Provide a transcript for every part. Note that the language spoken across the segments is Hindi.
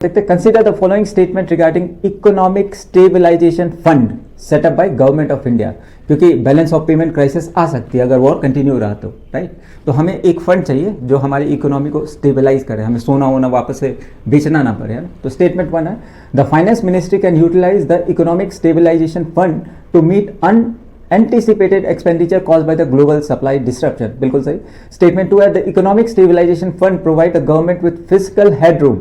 देखते consider the following statement regarding economic stabilisation fund setup by government of India, क्योंकि बैलेंस ऑफ पेमेंट क्राइसिस आ सकती है अगर वॉर कंटिन्यू रहा तो, राइट। तो हमें एक फंड चाहिए जो हमारी इकोनॉमी को स्टेबलाइज करे, हमें सोना वोना वापस से बेचना ना पड़े, है ना। तो स्टेटमेंट 1 है, the finance ministry can utilise the economic stabilisation fund to meet anticipated expenditure caused by the global supply disruption। बिल्कुल सही। Statement 2 है, the economic stabilization fund provide the government with fiscal headroom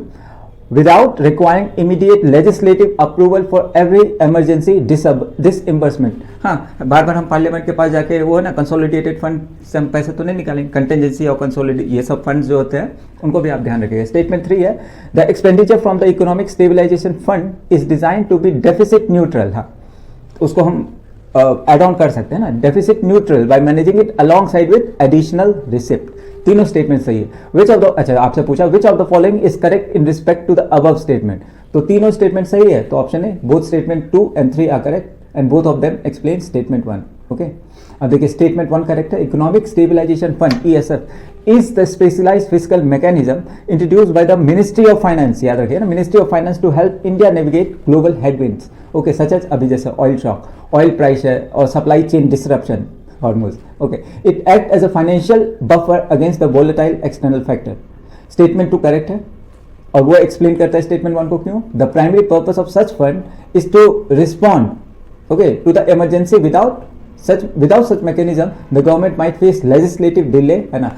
without requiring immediate legislative approval for every emergency disbursement। हाँ, बार बार हम पार्लियामेंट के पास जाके वो है ना कंसोलिडेटेड फंड से हम पैसे तो नहीं निकालेंगे, कंटेंजेंसी और कंसोलिडेट ये सब फंड्स जो होते हैं उनको भी आप ध्यान रखिएगा। स्टेटमेंट 3 है, the expenditure from the economic stabilisation fund is design to be deficit neutral. हाँ, उसको हम एड ऑन कर सकते हैं ना, deficit neutral by managing it alongside with additional receipt. तीनों स्टेटमेंट सही है। विच ऑफ द, अच्छा आपसे पूछा which of the following is correct in respect to the above statement, तो तीनों स्टेटमेंट सही है, तो ऑप्शन है both statement 2 and 3 are correct and both of them explain statement 1। Okay, अब देखिए स्टेटमेंट 1 करेक्ट है, economic stabilisation fund ESF is the specialised fiscal mechanism introduced by the ministry of finance, याद रखिए ना, ministry of finance to help India navigate global headwinds. Okay, such as अभी जैसे ऑयल शॉक, ऑयल प्राइस है और supply chain disruption hormones. Okay, it act as a financial buffer against the volatile external factor. Statement 2 correct है और वो एक्सप्लेन करता है स्टेटमेंट 1 को क्यों, the primary purpose of such fund is to respond okay to the emergency without such mechanism the government might face legislative delay, है ना।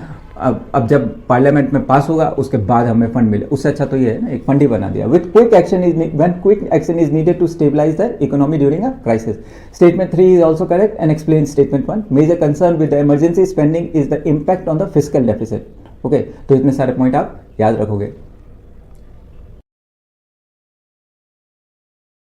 अब जब पार्लियामेंट में पास होगा उसके बाद हमें फंड मिले, उससे अच्छा तो ये है ना, एक फंड ही बना दिया। With quick action is needed to stabilise the economy during a crisis. Statement 3 is also correct and explain statement 1। Major concern with the emergency spending is the impact on the fiscal deficit. Okay, तो इतने सारे पॉइंट आप याद रखोगे।